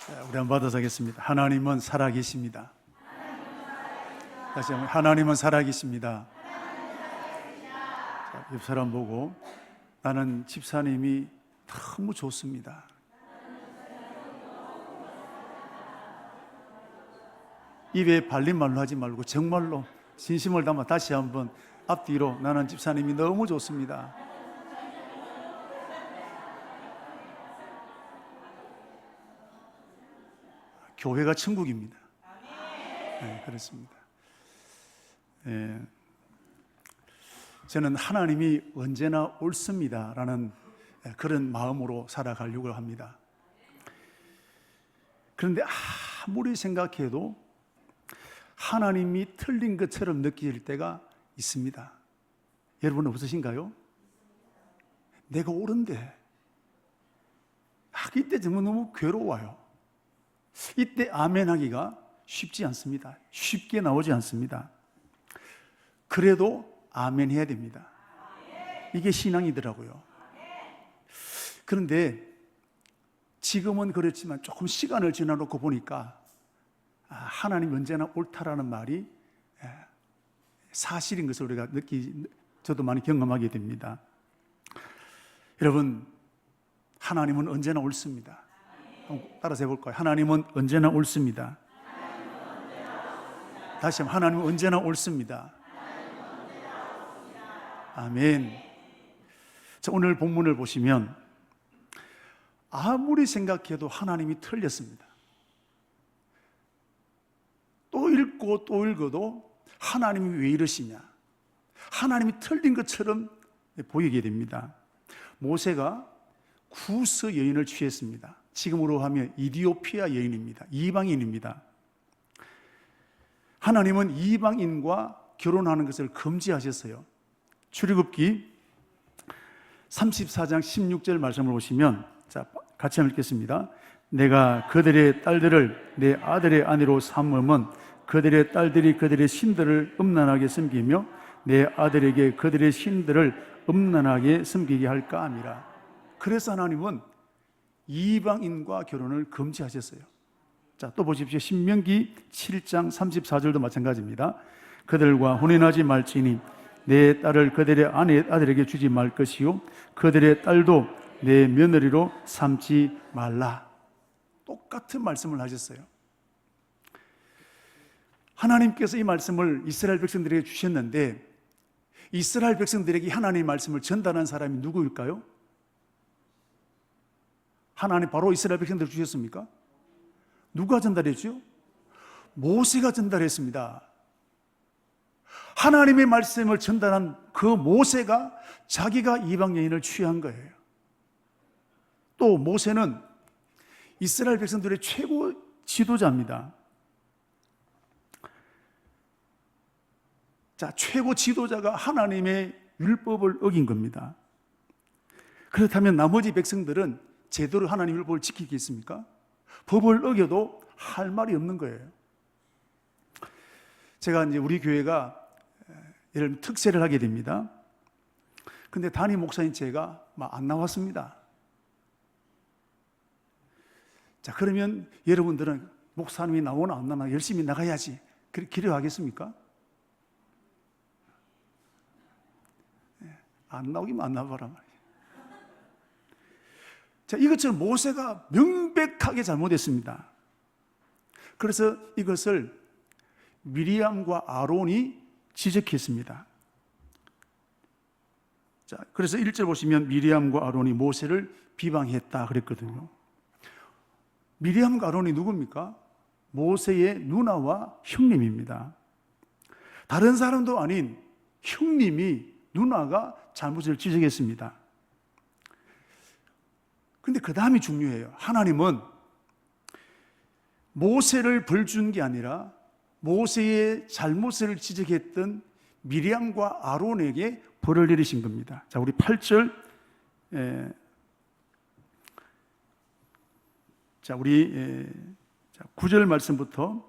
우리 한번 받아서 하겠습니다. 하나님은 살아계십니다. 다시 한번, 하나님은 살아계십니다. 자, 옆 사람 보고, 나는 집사님이 너무 좋습니다. 입에 발린 말로 하지 말고 정말로 진심을 담아 다시 한번 앞뒤로, 나는 집사님이 너무 좋습니다. 교회가 천국입니다. 네, 그렇습니다. 네, 저는 하나님이 언제나 옳습니다라는 그런 마음으로 살아가려고 합니다. 그런데 아무리 생각해도 하나님이 틀린 것처럼 느낄 때가 있습니다. 여러분 없으신가요? 내가 옳은데 이때 정말 너무 괴로워요. 이때 아멘 하기가 쉽지 않습니다. 쉽게 나오지 않습니다. 그래도 아멘 해야 됩니다. 이게 신앙이더라고요. 그런데 지금은 그렇지만 조금 시간을 지나놓고 보니까 하나님 언제나 옳다라는 말이 사실인 것을 우리가 저도 많이 경험하게 됩니다. 여러분, 하나님은 언제나 옳습니다. 따라서 해볼까요? 하나님은 언제나 옳습니다. 다시 한번, 하나님은 언제나 옳습니다. 아멘. 자, 오늘 본문을 보시면 아무리 생각해도 하나님이 틀렸습니다. 또 읽고 또 읽어도 하나님이 왜 이러시냐, 하나님이 틀린 것처럼 보이게 됩니다. 모세가 구스 여인을 취했습니다. 지금으로 하면 이디오피아 여인입니다. 이방인입니다. 하나님은 이방인과 결혼하는 것을 금지하셨어요. 출애굽기 34장 16절 말씀을 보시면, 자, 같이 한번 읽겠습니다. 내가 그들의 딸들을 내 아들의 아내로 삼음은 그들의 딸들이 그들의 신들을 음란하게 섬기며 내 아들에게 그들의 신들을 음란하게 섬기게 할까 함이라. 그래서 하나님은 이방인과 결혼을 금지하셨어요. 자, 또 보십시오. 신명기 7장 34절도 마찬가지입니다. 그들과 혼인하지 말지니 내 딸을 그들의 아들에게 주지 말 것이요 그들의 딸도 내 며느리로 삼지 말라. 똑같은 말씀을 하셨어요. 하나님께서 이 말씀을 이스라엘 백성들에게 주셨는데, 이스라엘 백성들에게 하나님의 말씀을 전달한 사람이 누구일까요? 하나님 바로 이스라엘 백성들에게 주셨습니까? 누가 전달했죠? 모세가 전달했습니다. 하나님의 말씀을 전달한 그 모세가 자기가 이방 여인을 취한 거예요. 또 모세는 이스라엘 백성들의 최고 지도자입니다. 자, 최고 지도자가 하나님의 율법을 어긴 겁니다. 그렇다면 나머지 백성들은 제대로 하나님 율법을 지키겠습니까? 법을 어겨도 할 말이 없는 거예요. 제가 이제 우리 교회가 예를 들면 특세를 하게 됩니다. 근데 담임 목사인 제가 막 안 나왔습니다. 자, 그러면 여러분들은 목사님이 나오나 안 나오나 열심히 나가야지, 그렇게 기도하겠습니까? 안 나오기만 안 나와라 말이에요. 자, 이것처럼 모세가 명백하게 잘못했습니다. 그래서 이것을 미리암과 아론이 지적했습니다. 자, 그래서 1절 보시면 미리암과 아론이 모세를 비방했다 그랬거든요. 미리암과 아론이 누굽니까? 모세의 누나와 형님입니다. 다른 사람도 아닌 형님이, 누나가 잘못을 지적했습니다. 근데 그 다음이 중요해요. 하나님은 모세를 벌준 게 아니라 모세의 잘못을 지적했던 미리암과 아론에게 벌을 내리신 겁니다. 자, 우리 8절, 우리 9절 말씀부터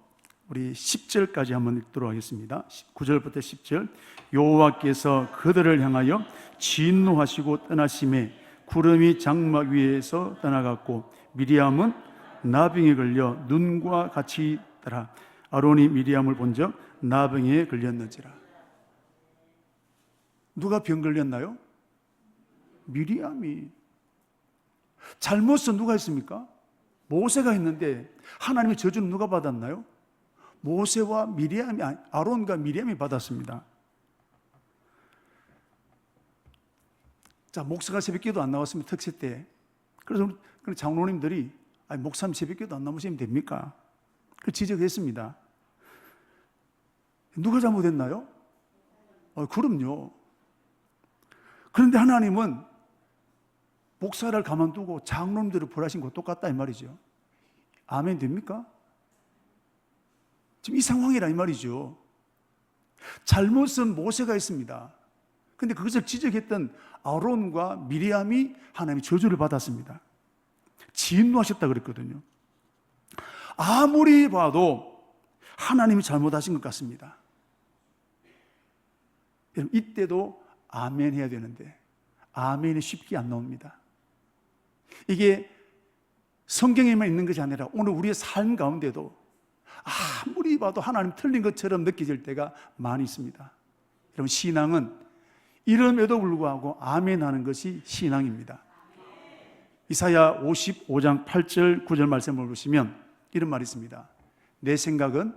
우리 10절까지 한번 읽도록 하겠습니다. 9절부터 10절. 여호와께서 그들을 향하여 진노하시고 떠나심에 구름이 장막 위에서 떠나갔고 미리암은 나병에 걸려 눈과 같이 있더라. 아론이 미리암을 본 적 나병에 걸렸는지라. 누가 병 걸렸나요? 미리암이. 잘못은 누가 했습니까? 모세가 했는데 하나님의 저주는 누가 받았나요? 모세와 미리암이, 아론과 미리암이 받았습니다. 자, 목사가 새벽기도 안 나왔으면 특세 때. 그래서 장로님들이 목사님 새벽기도 안 나오시면 됩니까? 그 지적했습니다. 누가 잘못했나요? 그럼요. 그런데 하나님은 목사를 가만두고 장로님들을 벌하신 거 똑같다 이 말이죠. 아멘 됩니까? 지금 이 상황이라 이 말이죠. 잘못은 모세가 했습니다. 근데 그것을 지적했던 아론과 미리암이 하나님의 저주를 받았습니다. 진노하셨다 그랬거든요. 아무리 봐도 하나님이 잘못하신 것 같습니다. 여러분, 이때도 아멘 해야 되는데 아멘이 쉽게 안 나옵니다. 이게 성경에만 있는 것이 아니라 오늘 우리의 삶 가운데도 아무리 봐도 하나님 틀린 것처럼 느껴질 때가 많이 있습니다. 여러분, 신앙은 이름에도 불구하고 아멘 하는 것이 신앙입니다. 이사야 55장 8절 9절 말씀을 보시면 이런 말이 있습니다. 내 생각은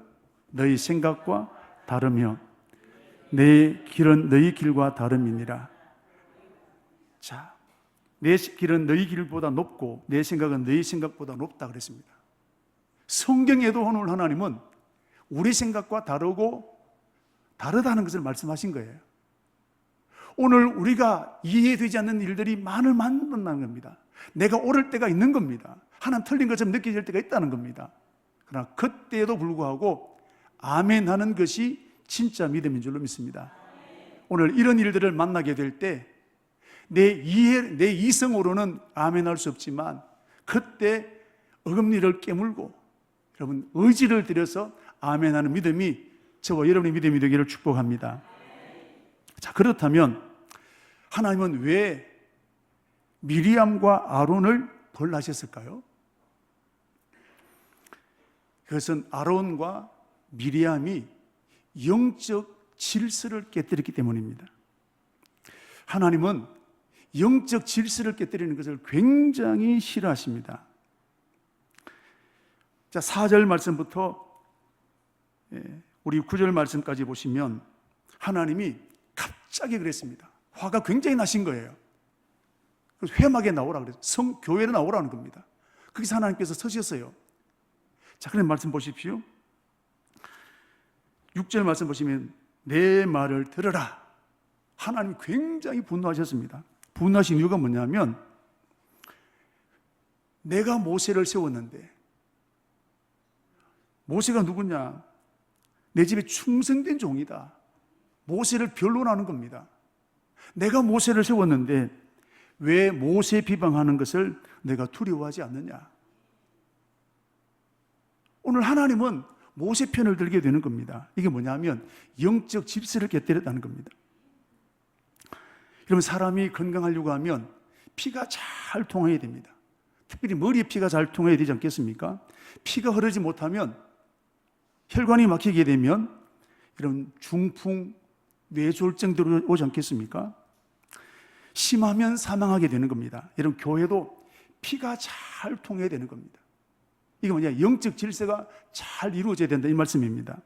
너희 생각과 다르며 내 길은 너희 길과 다름이니라. 자, 내 길은 너희 길보다 높고 내 생각은 너희 생각보다 높다 그랬습니다. 성경에도 오늘 하나님은 우리 생각과 다르다는 것을 말씀하신 거예요. 오늘 우리가 이해되지 않는 일들이 만나는 겁니다. 내가 옳을 때가 있는 겁니다. 하나님 틀린 것처럼 느껴질 때가 있다는 겁니다. 그러나 그때에도 불구하고 아멘 하는 것이 진짜 믿음인 줄로 믿습니다. 오늘 이런 일들을 만나게 될 때 내 이성으로는 아멘 할 수 없지만 그때 어금니를 깨물고 여러분 의지를 들여서 아멘 하는 믿음이 저와 여러분의 믿음이 되기를 축복합니다. 자, 그렇다면 하나님은 왜 미리암과 아론을 벌하셨을까요? 그것은 아론과 미리암이 영적 질서를 깨뜨렸기 때문입니다. 하나님은 영적 질서를 깨뜨리는 것을 굉장히 싫어하십니다. 자, 4절 말씀부터 우리 9절 말씀까지 보시면 하나님이 갑자기 그랬습니다. 화가 굉장히 나신 거예요. 그래서 회막에 나오라 그랬어요. 교회로 나오라는 겁니다. 거기서 하나님께서 서셨어요. 자, 그럼 말씀 보십시오. 6절 말씀 보시면 내 말을 들으라. 하나님이 굉장히 분노하셨습니다. 분노하신 이유가 뭐냐면 내가 모세를 세웠는데 모세가 누구냐? 내 집에 충성된 종이다. 모세를 변론하는 겁니다. 내가 모세를 세웠는데 왜 모세 비방하는 것을 내가 두려워하지 않느냐? 오늘 하나님은 모세 편을 들게 되는 겁니다. 이게 뭐냐면 영적 질서를 깨뜨렸다는 겁니다. 여러분, 사람이 건강하려고 하면 피가 잘 통해야 됩니다. 특별히 머리에 피가 잘 통해야 되지 않겠습니까? 피가 흐르지 못하면 혈관이 막히게 되면 이런 중풍, 뇌졸중들이 오지 않겠습니까? 심하면 사망하게 되는 겁니다. 여러분, 교회도 피가 잘 통해야 되는 겁니다. 이게 뭐냐? 영적 질서가 잘 이루어져야 된다 이 말씀입니다.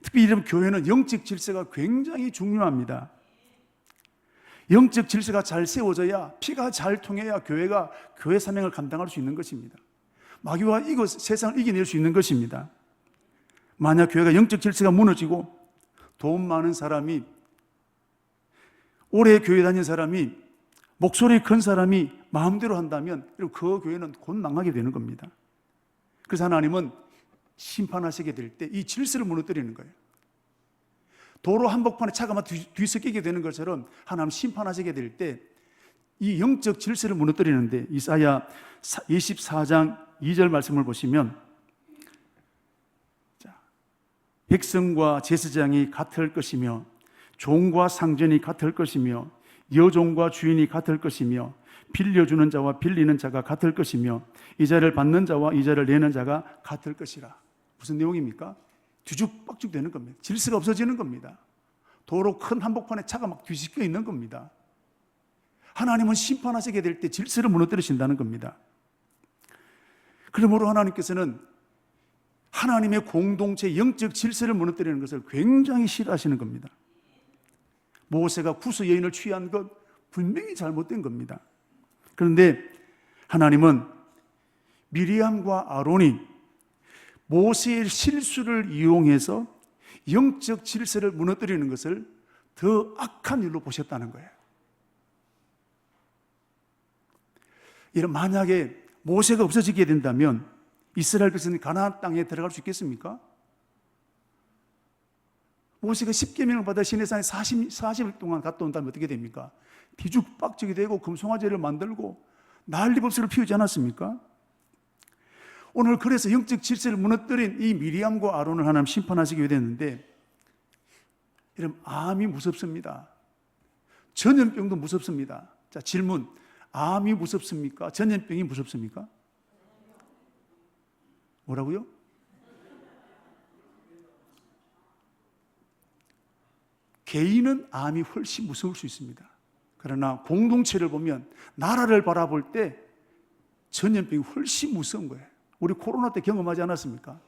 특히 이런 교회는 영적 질서가 굉장히 중요합니다. 영적 질서가 잘 세워져야 피가 잘 통해야 교회가 교회 사명을 감당할 수 있는 것입니다. 마귀와 세상을 이겨낼 수 있는 것입니다. 만약 교회가 영적 질서가 무너지고 돈 많은 사람이, 오래 교회 다닌 사람이, 목소리 큰 사람이 마음대로 한다면 그 교회는 곧 망하게 되는 겁니다. 그래서 하나님은 심판하시게 될 때 이 질서를 무너뜨리는 거예요. 도로 한복판에 차가 막 뒤섞이게 되는 것처럼 하나님 심판하시게 될 때 이 영적 질서를 무너뜨리는데 이사야 24장 2절 말씀을 보시면 백성과 제사장이 같을 것이며 종과 상전이 같을 것이며 여종과 주인이 같을 것이며 빌려주는 자와 빌리는 자가 같을 것이며 이자를 받는 자와 이자를 내는 자가 같을 것이라. 무슨 내용입니까? 뒤죽박죽 되는 겁니다. 질서가 없어지는 겁니다. 도로 큰 한복판에 차가 막 뒤집혀 있는 겁니다. 하나님은 심판하시게 될 때 질서를 무너뜨리신다는 겁니다. 그러므로 하나님께서는 하나님의 공동체 영적 질서를 무너뜨리는 것을 굉장히 싫어하시는 겁니다. 모세가 구스 여인을 취한 것 분명히 잘못된 겁니다. 그런데 하나님은 미리암과 아론이 모세의 실수를 이용해서 영적 질서를 무너뜨리는 것을 더 악한 일로 보셨다는 거예요. 이런 만약에 모세가 없어지게 된다면 이스라엘 백성이 가나안 땅에 들어갈 수 있겠습니까? 모세가 10계명을 받아 시내산에 40일 동안 갔다 온다면 어떻게 됩니까? 뒤죽박죽이 되고 금송아지를 만들고 난리법석을 피우지 않았습니까? 오늘 그래서 영적 질서를 무너뜨린 이 미리암과 아론을 하나님 심판하시게 됐는데, 여러분, 암이 무섭습니다. 전염병도 무섭습니다. 자, 질문. 암이 무섭습니까? 전염병이 무섭습니까? 뭐라고요? 개인은 암이 훨씬 무서울 수 있습니다. 그러나 공동체를 보면, 나라를 바라볼 때 전염병이 훨씬 무서운 거예요. 우리 코로나 때 경험하지 않았습니까?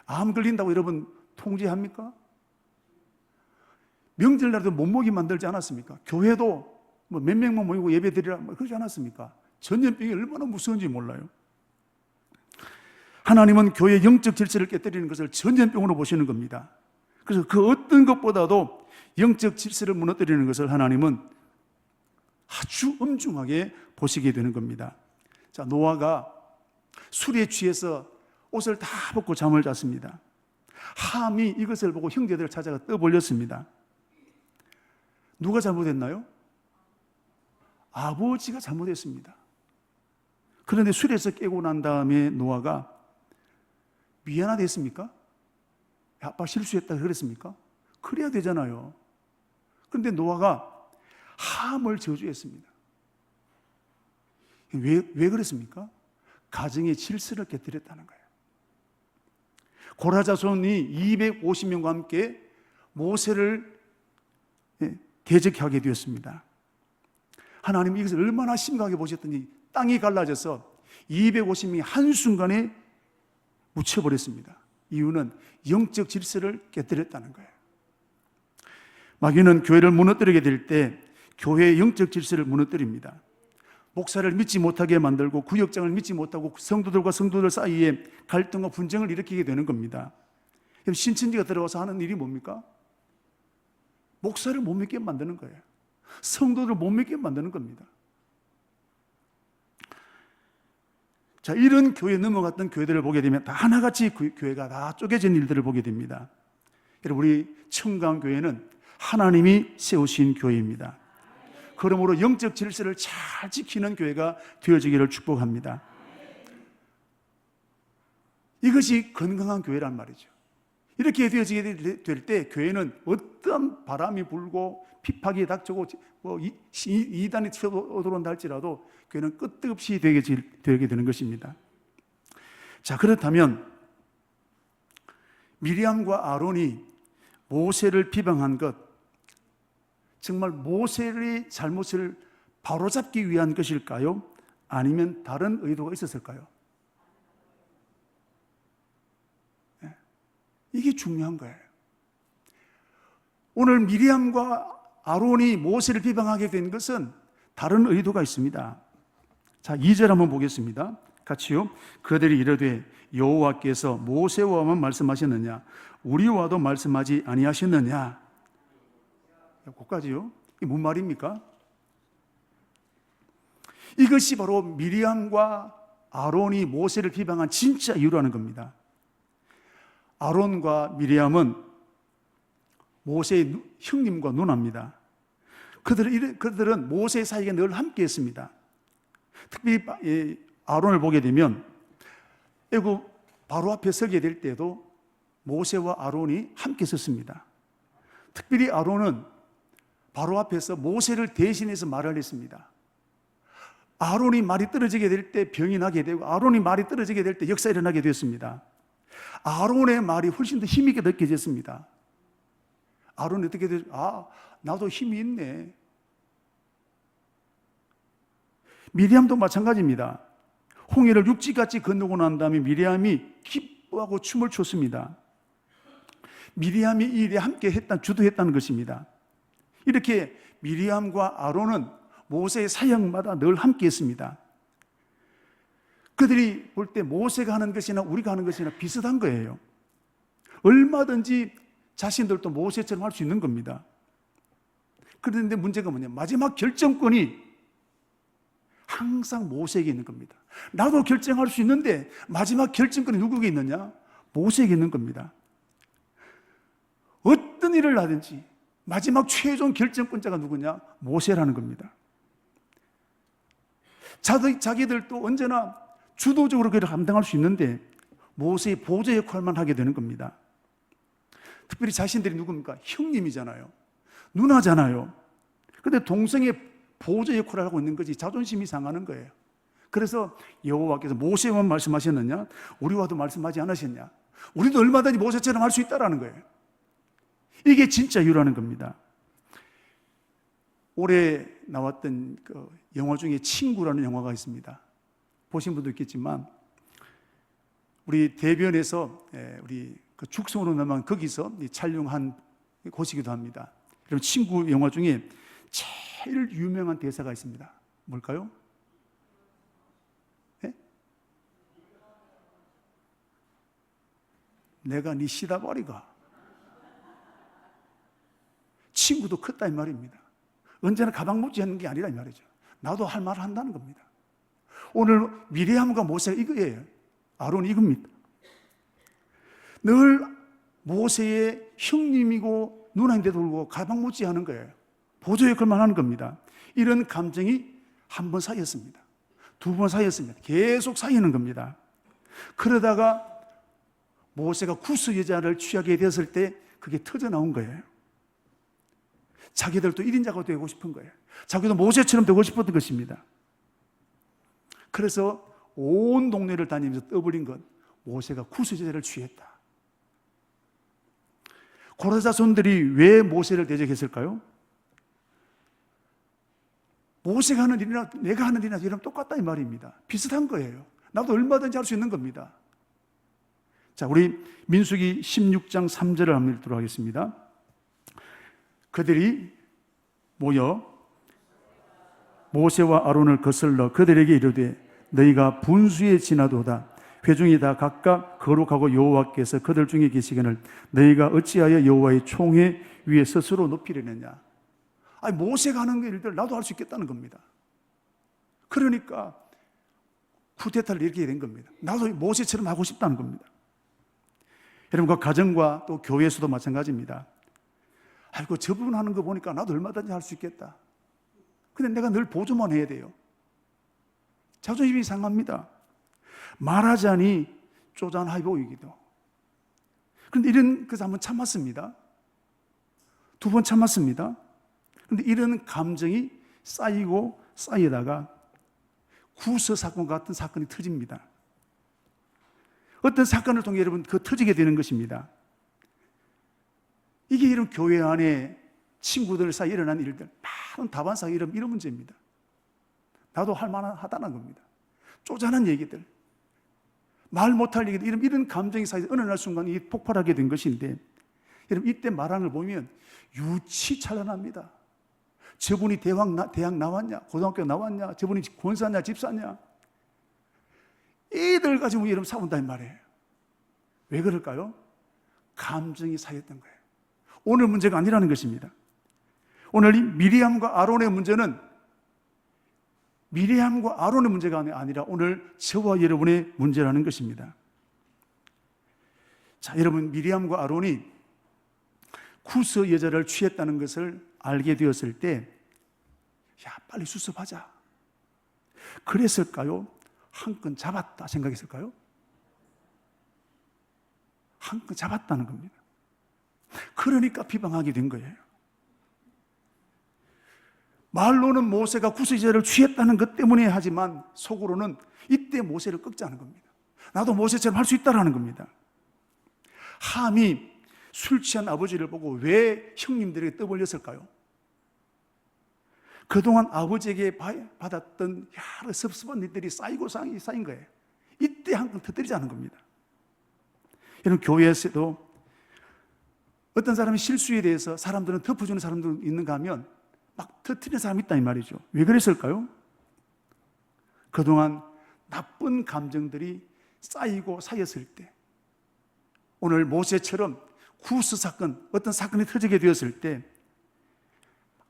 암 걸린다고 여러분 통제합니까? 명절날도 못 모이게 만들지 않았습니까? 교회도 뭐 몇 명만 모이고 예배 드리라 그러지 않았습니까? 전염병이 얼마나 무서운지 몰라요. 하나님은 교회의 영적 질서를 깨뜨리는 것을 전염병으로 보시는 겁니다. 그래서 그 어떤 것보다도 영적 질서를 무너뜨리는 것을 하나님은 아주 엄중하게 보시게 되는 겁니다. 자, 노아가 술에 취해서 옷을 다 벗고 잠을 잤습니다. 함이 이것을 보고 형제들을 찾아가 떠벌렸습니다. 누가 잘못했나요? 아버지가 잘못했습니다. 그런데 술에서 깨고 난 다음에 노아가 미안하다 했습니까? 아빠 실수했다 그랬습니까? 그래야 되잖아요. 그런데 노아가 함을 저주했습니다. 왜 그랬습니까? 가정의 질서를 깨뜨렸다는 거예요. 고라 자손이 250명과 함께 모세를 대적하게 되었습니다. 하나님이 이것을 얼마나 심각하게 보셨더니 땅이 갈라져서 250명이 한순간에 묻혀버렸습니다. 이유는 영적 질서를 깨뜨렸다는 거예요. 마귀는 교회를 무너뜨리게 될 때 교회의 영적 질서를 무너뜨립니다. 목사를 믿지 못하게 만들고 구역장을 믿지 못하고 성도들과 성도들 사이에 갈등과 분쟁을 일으키게 되는 겁니다. 신천지가 들어와서 하는 일이 뭡니까? 목사를 못 믿게 만드는 거예요. 성도들을 못 믿게 만드는 겁니다. 자, 이런 교회에 넘어갔던 교회들을 보게 되면 다 하나같이 교회가 다 쪼개진 일들을 보게 됩니다. 여러분, 우리 청강교회는 하나님이 세우신 교회입니다. 그러므로 영적 질서를 잘 지키는 교회가 되어지기를 축복합니다. 이것이 건강한 교회란 말이죠. 이렇게 되어지게 될 때 교회는 어떤 바람이 불고 핍박이 닥치고 이단이 쳐들어온다 할지라도 교회는 끄떡없이 되게 되는 것입니다. 자, 그렇다면 미리암과 아론이 모세를 비방한 것, 정말 모세의 잘못을 바로잡기 위한 것일까요? 아니면 다른 의도가 있었을까요? 이게 중요한 거예요. 오늘 미리암과 아론이 모세를 비방하게 된 것은 다른 의도가 있습니다. 자, 2절 한번 보겠습니다. 같이요. 그들이 이르되 여호와께서 모세와만 말씀하셨느냐 우리와도 말씀하지 아니하셨느냐. 거기까지요. 이게 뭔 말입니까? 이것이 바로 미리암과 아론이 모세를 비방한 진짜 이유라는 겁니다. 아론과 미리암은 모세의 형님과 누나입니다. 그들은 모세 사이에 늘 함께 했습니다. 특히 아론을 보게 되면 애굽 바로 앞에 서게 될 때도 모세와 아론이 함께 섰습니다. 특별히 아론은 바로 앞에서 모세를 대신해서 말을 했습니다. 아론이 말이 떨어지게 될 때 병이 나게 되고, 아론이 말이 떨어지게 될 때 역사가 일어나게 되었습니다. 아론의 말이 훨씬 더 힘있게 느껴졌습니다. 아론이 어떻게 되죠? 아, 나도 힘이 있네. 미리암도 마찬가지입니다. 홍해를 육지같이 건너고 난 다음에 미리암이 기뻐하고 춤을 췄습니다. 미리암이 이 일에 함께 주도했다는 것입니다. 이렇게 미리암과 아론은 모세의 사역마다 늘 함께 했습니다. 그들이 볼 때 모세가 하는 것이나 우리가 하는 것이나 비슷한 거예요. 얼마든지 자신들도 모세처럼 할 수 있는 겁니다. 그런데 문제가 뭐냐? 마지막 결정권이 항상 모세에게 있는 겁니다. 나도 결정할 수 있는데 마지막 결정권이 누구에게 있느냐? 모세에게 있는 겁니다. 어떤 일을 하든지 마지막 최종 결정권자가 누구냐? 모세라는 겁니다. 자기들도 언제나 주도적으로 그를 감당할 수 있는데 모세의 보조 역할만 하게 되는 겁니다. 특별히 자신들이 누굽니까? 형님이잖아요. 누나잖아요. 그런데 동생의 보조 역할을 하고 있는 거지 자존심이 상하는 거예요. 그래서 여호와께서 모세만 말씀하셨느냐? 우리와도 말씀하지 않으셨냐? 우리도 얼마든지 모세처럼 할 수 있다라는 거예요. 이게 진짜 이유라는 겁니다. 올해 나왔던 그 영화 중에 친구라는 영화가 있습니다. 보신 분도 있겠지만 우리 대변에서 우리 그 죽성으로 넘어간 거기서 촬영한 곳이기도 합니다. 그럼 친구 영화 중에 제일 유명한 대사가 있습니다. 뭘까요? 네? 내가 네 시다버리가. 친구도 컸다 이 말입니다. 언제나 가방 묻지 하는 게 아니라 이 말이죠. 나도 할 말을 한다는 겁니다. 오늘 미리암과 모세가 이거예요. 아론이 이겁니다. 늘 모세의 형님이고 누나인데도 불구하고 가방 묻지 하는 거예요. 보조 역할만 하는 겁니다. 이런 감정이 한 번 쌓였습니다. 두 번 쌓였습니다. 계속 쌓이는 겁니다. 그러다가 모세가 구스 여자를 취하게 되었을 때 그게 터져 나온 거예요. 자기들도 1인자가 되고 싶은 거예요. 자기도 모세처럼 되고 싶었던 것입니다. 그래서 온 동네를 다니면서 떠벌린 것, 모세가 구스 여자를 취했다. 고라 자손들이 왜 모세를 대적했을까요? 모세가 하는 일이나 내가 하는 일이나 이러면 똑같다 이 말입니다. 비슷한 거예요. 나도 얼마든지 할 수 있는 겁니다. 자, 우리 민수기 16장 3절을 한번 읽도록 하겠습니다. 그들이 모여 모세와 아론을 거슬러 그들에게 이르되 너희가 분수에 지나도다. 회중이 다 각각 거룩하고 여호와께서 그들 중에 계시거늘 너희가 어찌하여 여호와의 총회 위에 스스로 높이려느냐. 아니, 모세가 하는 일들 나도 할 수 있겠다는 겁니다. 그러니까 쿠데타를 일으키게 된 겁니다. 나도 모세처럼 하고 싶다는 겁니다. 여러분, 그 가정과 또 교회에서도 마찬가지입니다. 아이고, 저분 하는 거 보니까 나도 얼마든지 할 수 있겠다. 근데 내가 늘 보조만 해야 돼요. 자존심이 상합니다. 말하자니 쪼잔하게 보이기도. 그런데 그래서 한번 참았습니다. 두 번 참았습니다. 그런데 이런 감정이 쌓이고 쌓이다가 구스 사건 같은 사건이 터집니다. 어떤 사건을 통해 여러분 터지게 되는 것입니다. 이게 이런 교회 안에 친구들 사이에 일어난 일들, 많은 다반사가 이런 문제입니다. 나도 할 만하다는 겁니다. 쪼잔한 얘기들, 말 못할 얘기들, 이런 감정이 사이에 어느 날 순간 폭발하게 된 것인데, 여러분 이때 말하는 걸 보면 유치찬란합니다. 저분이 대학 나왔냐, 고등학교 나왔냐, 저분이 권사냐, 집사냐, 이들 가지고 여러분 싸운다는 말이에요. 왜 그럴까요? 감정이 쌓였던 거예요. 오늘 문제가 아니라는 것입니다. 오늘 이 미리암과 아론의 문제는 미리암과 아론의 문제가 아니라 오늘 저와 여러분의 문제라는 것입니다. 자, 여러분, 미리암과 아론이 구스 여자를 취했다는 것을 알게 되었을 때, 야, 빨리 수습하자. 그랬을까요? 한 건 잡았다 생각했을까요? 한 건 잡았다는 겁니다. 그러니까 비방하게 된 거예요. 말로는 모세가 구세주를 취했다는 것 때문에 하지만 속으로는 이때 모세를 꺾자는 겁니다. 나도 모세처럼 할 수 있다라는 겁니다. 함이 술 취한 아버지를 보고 왜 형님들에게 떠벌렸을까요? 그동안 아버지에게 받았던 여러 섭섭한 일들이 쌓이고 쌓인 거예요. 이때 한 번 터뜨리자는 겁니다. 여러분, 교회에서도 어떤 사람의 실수에 대해서 사람들은 덮어주는 사람도 있는가 하면 막 터뜨리는 사람이 있다 이 말이죠. 왜 그랬을까요? 그동안 나쁜 감정들이 쌓이고 쌓였을 때, 오늘 모세처럼 구스 사건, 어떤 사건이 터지게 되었을 때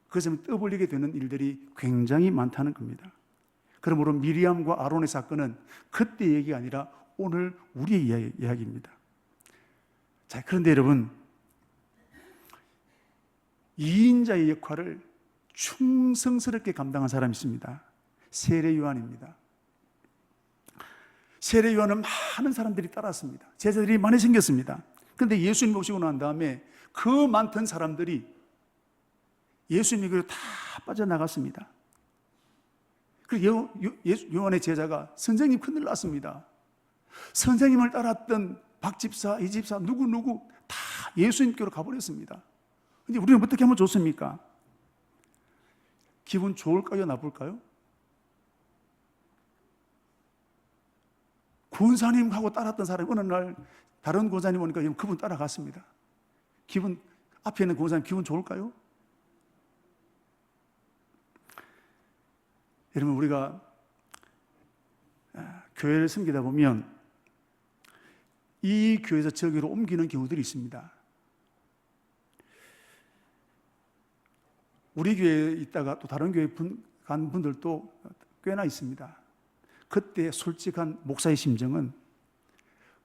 그것을 떠벌리게 되는 일들이 굉장히 많다는 겁니다. 그러므로 미리암과 아론의 사건은 그때 얘기가 아니라 오늘 우리의 이야기입니다. 자, 그런데 여러분, 2인자의 역할을 충성스럽게 감당한 사람이 있습니다. 세례 요한입니다. 세례 요한은 많은 사람들이 따랐습니다. 제자들이 많이 생겼습니다. 그런데 예수님 오시고 난 다음에 그 많던 사람들이 예수님에게로 다 빠져나갔습니다. 그리고 요한의 제자가 선생님 큰일 났습니다. 선생님을 따랐던 박 집사, 이 집사, 누구 다 예수님께로 가버렸습니다. 근데 우리는 어떻게 하면 좋습니까? 기분 좋을까요? 나쁠까요? 권사님하고 따랐던 사람이 어느 날 다른 권사님 오니까 그분 따라갔습니다. 기분, 앞에 있는 권사님 기분 좋을까요? 여러분, 우리가 교회를 섬기다 보면 이 교회에서 저기로 옮기는 경우들이 있습니다. 우리 교회에 있다가 또 다른 교회에 간 분들도 꽤나 있습니다. 그때 솔직한 목사의 심정은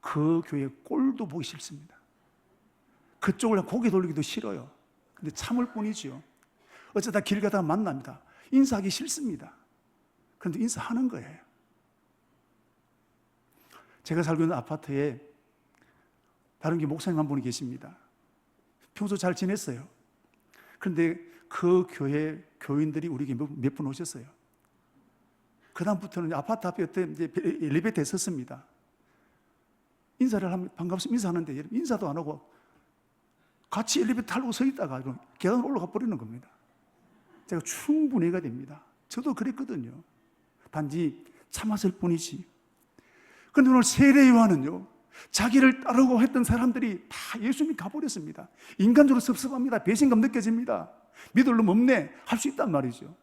그 교회 꼴도 보기 싫습니다. 그쪽을 고개 돌리기도 싫어요. 근데 참을 뿐이죠. 어쩌다 길 가다가 만납니다. 인사하기 싫습니다. 그런데 인사하는 거예요. 제가 살고 있는 아파트에 다른 교회 목사님 한 분이 계십니다. 평소 잘 지냈어요. 그런데 그 교회 교인들이 우리 교회 몇 분 오셨어요. 그 다음부터는 아파트 앞에 이제 엘리베이터에 섰습니다. 인사를 하면 반갑습니다 인사하는데 인사도 안 하고 같이 엘리베이터 타고 서 있다가 계단 올라가 버리는 겁니다. 제가 충분히 이해가 됩니다. 저도 그랬거든요. 단지 참았을 뿐이지. 그런데 오늘 세례 요한은요, 자기를 따르고 했던 사람들이 다 예수님이 가버렸습니다. 인간적으로 섭섭합니다. 배신감 느껴집니다. 믿을 놈 없네 할 수 있단 말이죠.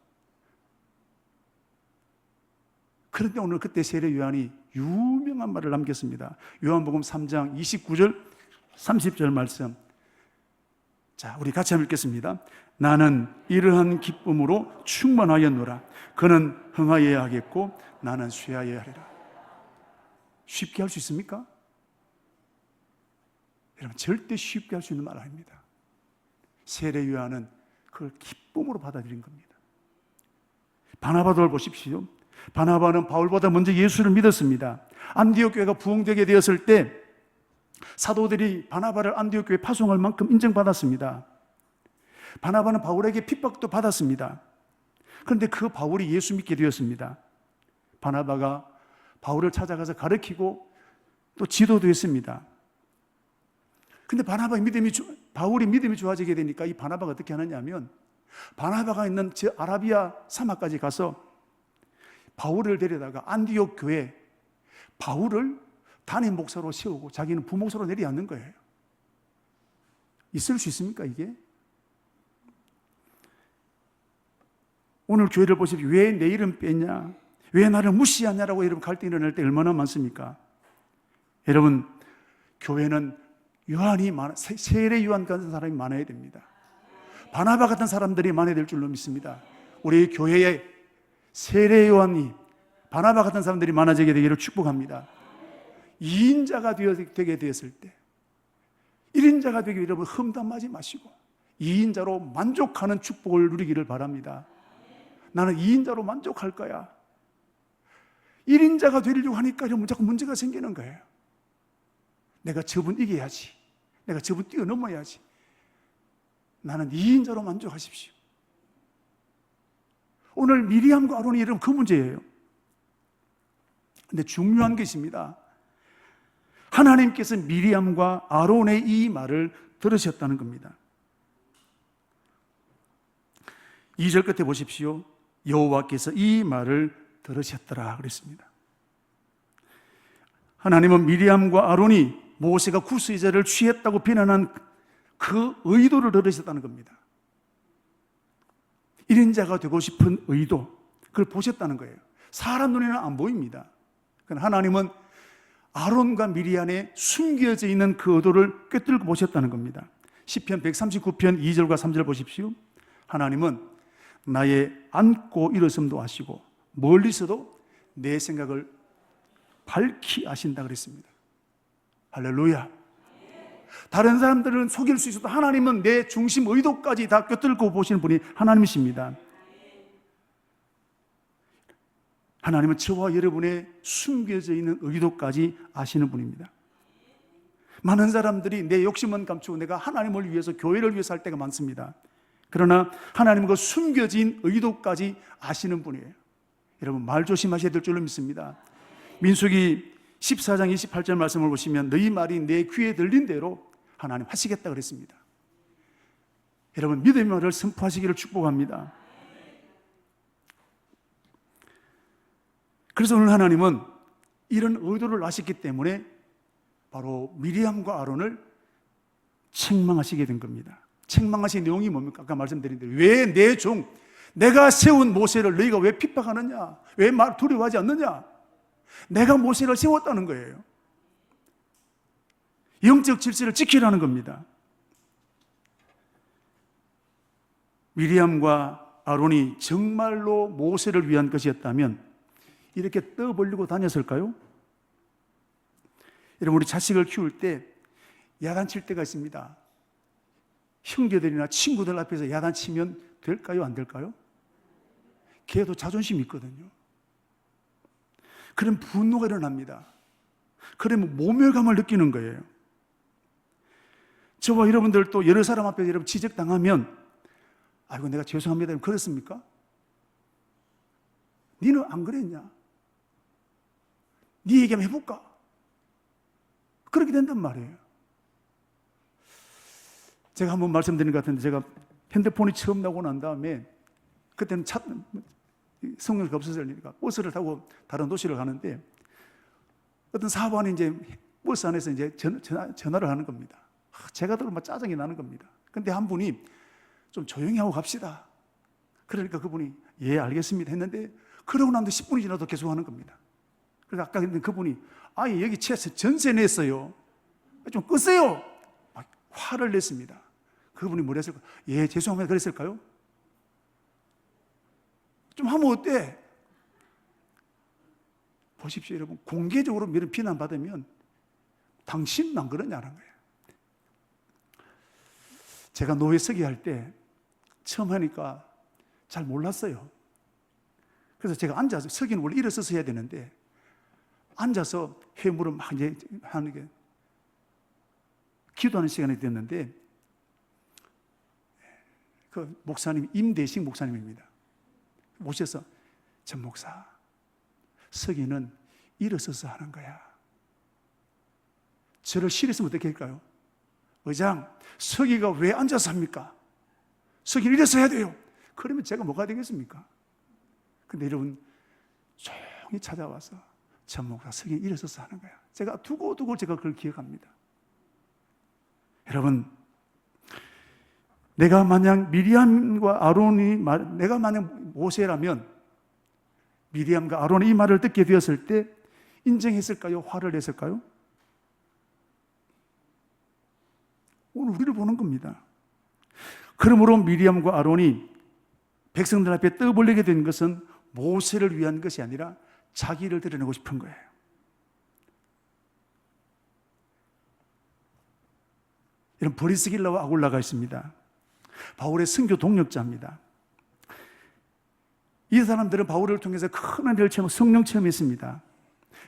그런데 오늘 그때 세례 요한이 유명한 말을 남겼습니다. 요한복음 3장 29절 30절 말씀. 자, 우리 같이 한번 읽겠습니다. 나는 이러한 기쁨으로 충만하였노라. 그는 흥하여야 하겠고 나는 쇠하여야 하리라. 쉽게 할 수 있습니까? 여러분, 절대 쉽게 할 수 있는 말 아닙니다. 세례 요한은 그걸 기쁨으로 받아들인 겁니다. 바나바를 보십시오. 바나바는 바울보다 먼저 예수를 믿었습니다. 안디옥 교회가 부흥되게 되었을 때 사도들이 바나바를 안디옥 교회에 파송할 만큼 인정받았습니다. 바나바는 바울에게 핍박도 받았습니다. 그런데 그 바울이 예수 믿게 되었습니다. 바나바가 바울을 찾아가서 가르치고 또 지도도 했습니다. 근데 바울이 믿음이 좋아지게 되니까 이 바나바가 어떻게 하느냐 하면, 바나바가 있는 저 아라비아 사막까지 가서 바울을 데려다가 안디옥 교회에 바울을 담임 목사로 세우고 자기는 부목사로 내려앉는 거예요. 있을 수 있습니까, 이게? 오늘 교회를 보십시오. 왜 내 이름 뺐냐? 왜 나를 무시하냐라고 여러분 갈등이 일어날 때 얼마나 많습니까? 여러분, 교회는 요한이 세례 요한 같은 사람이 많아야 됩니다. 바나바 같은 사람들이 많아야 될 줄로 믿습니다. 우리 교회에 세례 요한이, 바나바 같은 사람들이 많아지게 되기를 축복합니다. 2인자가 되게 되었을 때, 1인자가 되기 위해 여러분 험담하지 마시고 2인자로 만족하는 축복을 누리기를 바랍니다. 나는 2인자로 만족할 거야. 1인자가 되려고 하니까 자꾸 문제가 생기는 거예요. 내가 저분 이겨야지. 내가 저분 뛰어넘어야지. 나는 2인자로 만족하십시오. 오늘 미리암과 아론이 이런 그 문제예요. 근데 중요한 게 있습니다. 하나님께서 미리암과 아론의 이 말을 들으셨다는 겁니다. 2절 끝에 보십시오. 여호와께서 이 말을 들으셨더라 그랬습니다. 하나님은 미리암과 아론이 모세가 구스의자를 취했다고 비난한 그 의도를 들으셨다는 겁니다. 1인자가 되고 싶은 의도, 그걸 보셨다는 거예요. 사람 눈에는 안 보입니다. 그러나 하나님은 아론과 미리암에 숨겨져 있는 그 의도를 꿰뚫고 보셨다는 겁니다. 시편 139편 2절과 3절 보십시오. 하나님은 나의 앉고 일어섬도 아시고 멀리서도 내 생각을 밝히 아신다 그랬습니다. 할렐루야. 다른 사람들은 속일 수 있어도 하나님은 내 중심 의도까지 다 꿰뚫고 보시는 분이 하나님이십니다. 하나님은 저와 여러분의 숨겨져 있는 의도까지 아시는 분입니다. 많은 사람들이 내 욕심은 감추고 내가 하나님을 위해서, 교회를 위해서 할 때가 많습니다. 그러나 하나님은 그 숨겨진 의도까지 아시는 분이에요. 여러분, 말 조심하셔야 될 줄로 믿습니다. 민수기 14장 28절 말씀을 보시면 너희 말이 내 귀에 들린 대로 하나님 하시겠다 그랬습니다. 여러분, 믿음의 말을 선포하시기를 축복합니다. 그래서 오늘 하나님은 이런 의도를 아셨기 때문에 바로 미리암과 아론을 책망하시게 된 겁니다. 책망하신 내용이 뭡니까? 아까 말씀드린 대로 왜 내 종, 내가 세운 모세를 너희가 왜 핍박하느냐? 왜 말 두려워하지 않느냐? 내가 모세를 세웠다는 거예요. 영적 질서를 지키라는 겁니다. 미리암과 아론이 정말로 모세를 위한 것이었다면 이렇게 떠벌리고 다녔을까요? 여러분, 우리 자식을 키울 때 야단칠 때가 있습니다. 형제들이나 친구들 앞에서 야단치면 될까요? 안 될까요? 걔도 자존심이 있거든요. 그럼 분노가 일어납니다. 그러면 모멸감을 느끼는 거예요. 저와 여러분들도 여러 사람 앞에서 여러분 지적당하면 아이고 내가 죄송합니다. 그렇습니까? 니는 안 그랬냐? 네 얘기 한번 해볼까? 그렇게 된단 말이에요. 제가 한번 말씀드린 것 같은데, 제가 핸드폰이 처음 나오고 난 다음에 그때는 성능이 없었으니까 버스를 타고 다른 도시를 가는데 어떤 사관이 이제 버스 안에서 이제 전화를 하는 겁니다. 제가 들으면 짜증이 나는 겁니다. 근데 한 분이 좀 조용히 하고 갑시다. 그러니까 그분이 예 알겠습니다 했는데 그러고 난 뒤 10분이 지나도 계속 하는 겁니다. 그래서 아까 그분이 아예 여기 전세 냈어요. 좀 끄세요. 막 화를 냈습니다. 그분이 뭐라 했을까? 예 죄송합니다 그랬을까요? 좀 하면 어때? 보십시오 여러분, 공개적으로 이런 비난받으면 당신은 안 그러냐는 거예요. 제가 노회 서기 할 때 처음 하니까 잘 몰랐어요. 그래서 제가 앉아서, 서기는 원래 일어서서 해야 되는데 앉아서 회무를 막 이제 하는 게 기도하는 시간이 됐는데 그 목사님, 임대식 목사님입니다. 모셔서 전 목사, 서기는 일어서서 하는 거야. 저를 싫어했으면 어떻게 할까요? 의장, 서기가 왜 앉아서 합니까? 서기는 일어서 해야 돼요. 그러면 제가 뭐가 되겠습니까? 근데 여러분, 조용히 찾아와서 전 목사, 서기는 일어서서 하는 거야. 제가 두고두고 제가 그걸 기억합니다. 여러분, 내가 만약 미리암과 아론이 내가 만약 모세라면 미리암과 아론이 이 말을 듣게 되었을 때 인정했을까요? 화를 냈을까요? 오늘 우리를 보는 겁니다. 그러므로 미리암과 아론이 백성들 앞에 떠벌리게 된 것은 모세를 위한 것이 아니라 자기를 드러내고 싶은 거예요. 이런 브리스길라와 아굴라가 있습니다. 바울의 선교 동력자입니다. 이 사람들은 바울을 통해서 큰 은혜를 체험, 성령 체험했습니다.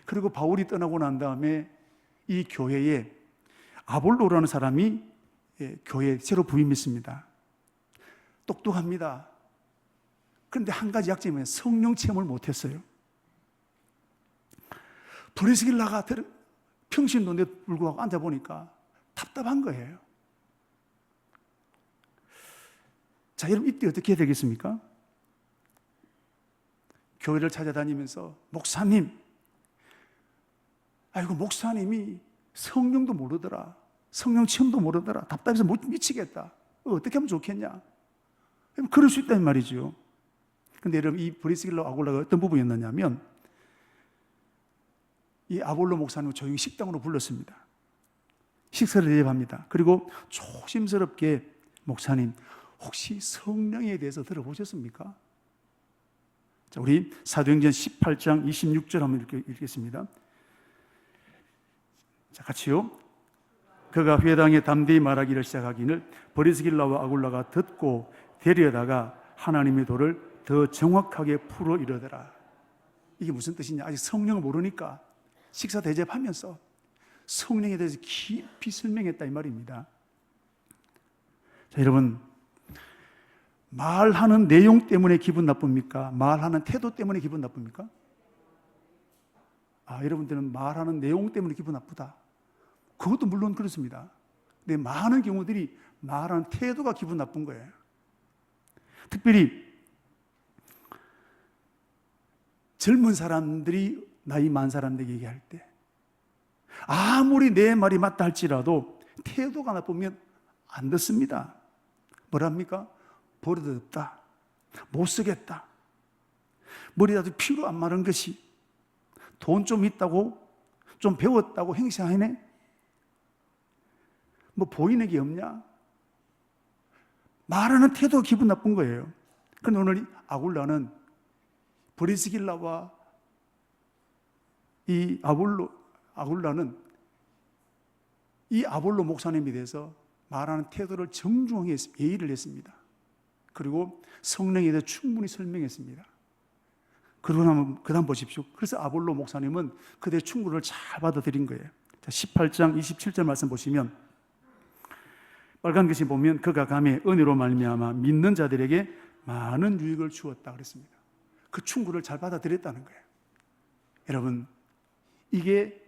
그리고 바울이 떠나고 난 다음에 이 교회에 아볼로라는 사람이 교회에 새로 부임했습니다. 똑똑합니다. 그런데 한 가지 약점은 성령 체험을 못했어요. 브리스길라가 평신도인데 불구하고 앉아보니까 답답한 거예요. 자, 여러분 이때 어떻게 해야 되겠습니까? 교회를 찾아다니면서 목사님, 아이고 목사님이 성령도 모르더라, 성령 체험도 모르더라, 답답해서 미치겠다, 어떻게 하면 좋겠냐? 그럴 수 있다는 말이죠. 근데 여러분, 이 브리스길라 아굴라가 어떤 부분이었느냐면, 이 아볼로 목사님을 조용히 식당으로 불렀습니다. 식사를 대접합니다. 그리고 조심스럽게, 목사님 혹시 성령에 대해서 들어보셨습니까? 자, 우리 사도행전 18장 26절 한번 읽겠습니다. 자, 같이요. 그가 회당에 담대히 말하기를 시작하기를 브리스길라와 아굴라가 듣고 데려다가 하나님의 도를 더 정확하게 풀어 이르더라. 이게 무슨 뜻이냐? 아직 성령을 모르니까 식사 대접하면서 성령에 대해서 깊이 설명했다 이 말입니다. 자, 여러분, 말하는 내용 때문에 기분 나쁩니까? 말하는 태도 때문에 기분 나쁩니까? 여러분들은 말하는 내용 때문에 기분 나쁘다. 그것도 물론 그렇습니다. 근데 많은 경우들이 말하는 태도가 기분 나쁜 거예요. 특별히 젊은 사람들이 나이 많은 사람들에게 얘기할 때 아무리 내 말이 맞다 할지라도 태도가 나쁘면 안 듣습니다. 뭐랍니까? 버릇없다, 못 쓰겠다, 머리라도 피로 안 마른 것이, 돈 좀 있다고 좀 배웠다고 행세하네, 뭐 보이는 게 없냐? 말하는 태도가 기분 나쁜 거예요. 그런데 오늘 아굴라는 브리스길라와 이 아굴라는 이 아볼로 목사님에 대해서 말하는 태도를 정중하게 예의를 했습니다. 그리고 성령에 대해 충분히 설명했습니다. 그러고 나면 그 다음 보십시오. 그래서 아볼로 목사님은 그들의 충고를 잘 받아들인 거예요. 자, 18장 27절 말씀 보시면 빨간 글씨 보면 그가 감히 은혜로 말미암아 믿는 자들에게 많은 유익을 주었다 그랬습니다. 그 충고를 잘 받아들였다는 거예요. 여러분, 이게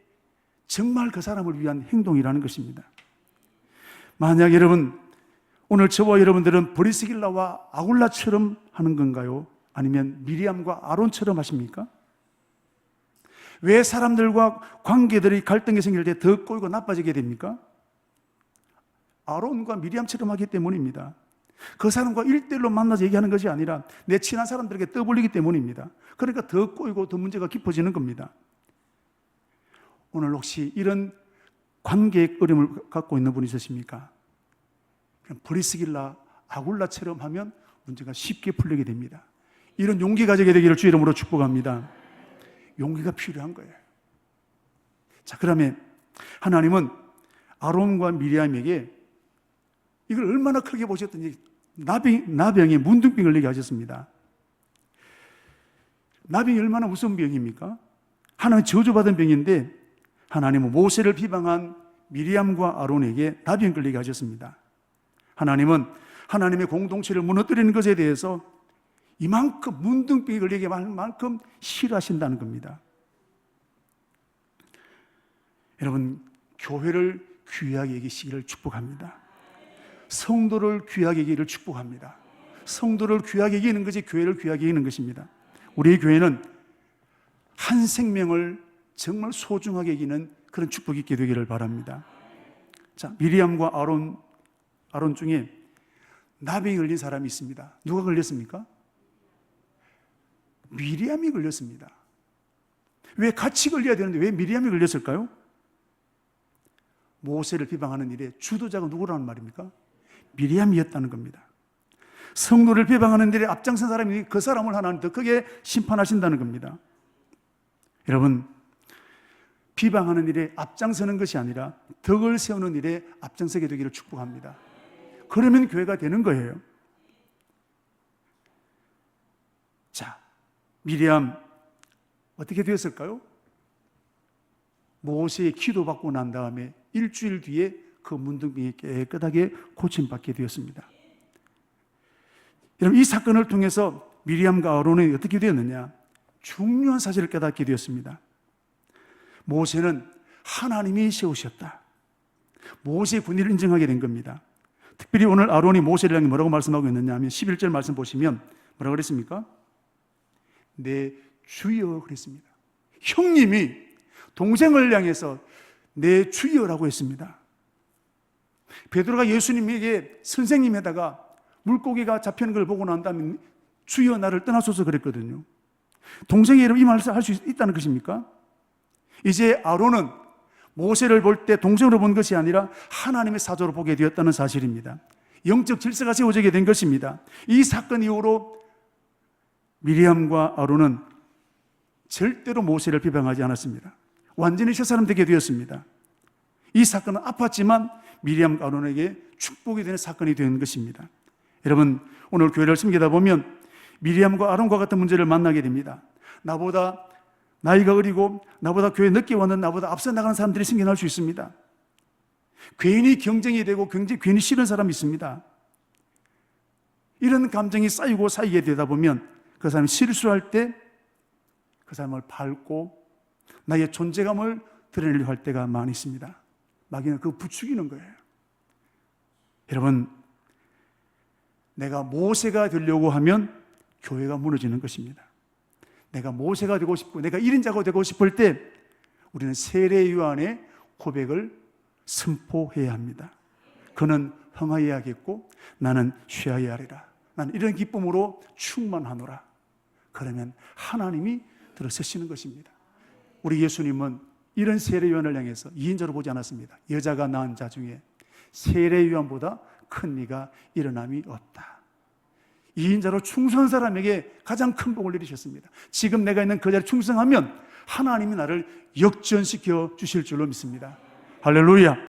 정말 그 사람을 위한 행동이라는 것입니다. 만약 여러분, 오늘 저와 여러분들은 브리스길라와 아굴라처럼 하는 건가요? 아니면 미리암과 아론처럼 하십니까? 왜 사람들과 관계들이 갈등이 생길 때 더 꼬이고 나빠지게 됩니까? 아론과 미리암처럼 하기 때문입니다. 그 사람과 1대1로 만나서 얘기하는 것이 아니라 내 친한 사람들에게 떠벌리기 때문입니다. 그러니까 더 꼬이고 더 문제가 깊어지는 겁니다. 오늘 혹시 이런 관계의 어려움을 갖고 있는 분이 있으십니까? 브리스길라, 아굴라처럼 하면 문제가 쉽게 풀리게 됩니다. 이런 용기 가지게 되기를 주 이름으로 축복합니다. 용기가 필요한 거예요. 자, 그러면 하나님은 아론과 미리암에게 이걸 얼마나 크게 보셨던지 나병에 문둥병 걸리게 하셨습니다. 나병이 얼마나 무서운 병입니까? 하나님 저주받은 병인데 하나님은 모세를 비방한 미리암과 아론에게 나병 걸리게 하셨습니다. 하나님은 하나님의 공동체를 무너뜨리는 것에 대해서 이만큼 문둥병이 걸리게 할 만큼 싫어하신다는 겁니다. 여러분, 교회를 귀하게 여기시기를 축복합니다. 성도를 귀하게 여기기를 축복합니다. 성도를 귀하게 여기는 것이 교회를 귀하게 여기는 것입니다. 우리의 교회는 한 생명을 정말 소중하게 여기는 그런 축복이 있게 되기를 바랍니다. 자, 미리암과 아론 중에 나병이 걸린 사람이 있습니다. 누가 걸렸습니까? 미리암이 걸렸습니다. 왜 같이 걸려야 되는데 왜 미리암이 걸렸을까요? 모세를 비방하는 일에 주도자가 누구라는 말입니까? 미리암이었다는 겁니다. 성도를 비방하는 일에 앞장선 사람이 그 사람을 하나님 더 크게 심판하신다는 겁니다. 여러분, 비방하는 일에 앞장서는 것이 아니라 덕을 세우는 일에 앞장서게 되기를 축복합니다. 그러면 교회가 되는 거예요. 자, 미리암 어떻게 되었을까요? 모세의 기도받고 난 다음에 일주일 뒤에 그 문둥병이 깨끗하게 고침받게 되었습니다. 여러분, 이 사건을 통해서 미리암과 아론이 어떻게 되었느냐? 중요한 사실을 깨닫게 되었습니다. 모세는 하나님이 세우셨다. 모세의 군의를 인정하게 된 겁니다. 특별히 오늘 아론이 모세를 향해 뭐라고 말씀하고 있느냐 하면 11절 말씀 보시면 뭐라고 그랬습니까? 내 주여 그랬습니다. 형님이 동생을 향해서 내 주여라고 했습니다. 베드로가 예수님에게 선생님에다가 물고기가 잡히는 걸 보고 난 다음에 주여 나를 떠나소서 그랬거든요. 동생의 이름 이 말을 할 수 있다는 것입니까? 이제 아론은 모세를 볼 때 동생으로 본 것이 아니라 하나님의 사조로 보게 되었다는 사실입니다. 영적 질서가 세워지게 된 것입니다. 이 사건 이후로 미리암과 아론은 절대로 모세를 비방하지 않았습니다. 완전히 새 사람 되게 되었습니다. 이 사건은 아팠지만 미리암과 아론에게 축복이 되는 사건이 된 것입니다. 여러분, 오늘 교회를 섬기다 보면 미리암과 아론과 같은 문제를 만나게 됩니다. 나보다 나이가 어리고 나보다 교회 늦게 왔는 나보다 앞서 나가는 사람들이 생겨날 수 있습니다. 괜히 경쟁이 되고 괜히 싫은 사람이 있습니다. 이런 감정이 쌓이게 되다 보면 그 사람이 실수할 때 그 사람을 밟고 나의 존재감을 드러내려고 할 때가 많이 있습니다. 마귀는 그거 부추기는 거예요. 여러분, 내가 모세가 되려고 하면 교회가 무너지는 것입니다. 내가 모세가 되고 싶고 내가 1인자가 되고 싶을 때 우리는 세례 요한의 고백을 선포해야 합니다. 그는 흥하여야겠고 나는 쉬어야 하리라. 나는 이런 기쁨으로 충만하노라. 그러면 하나님이 들어서시는 것입니다. 우리 예수님은 이런 세례 요한을 향해서 2인자로 보지 않았습니다. 여자가 낳은 자 중에 세례 요한보다 큰 이가 일어남이 없다. 2인자로 충성한 사람에게 가장 큰 복을 내리셨습니다. 지금 내가 있는 그 자리에 충성하면 하나님이 나를 역전시켜 주실 줄로 믿습니다. 할렐루야.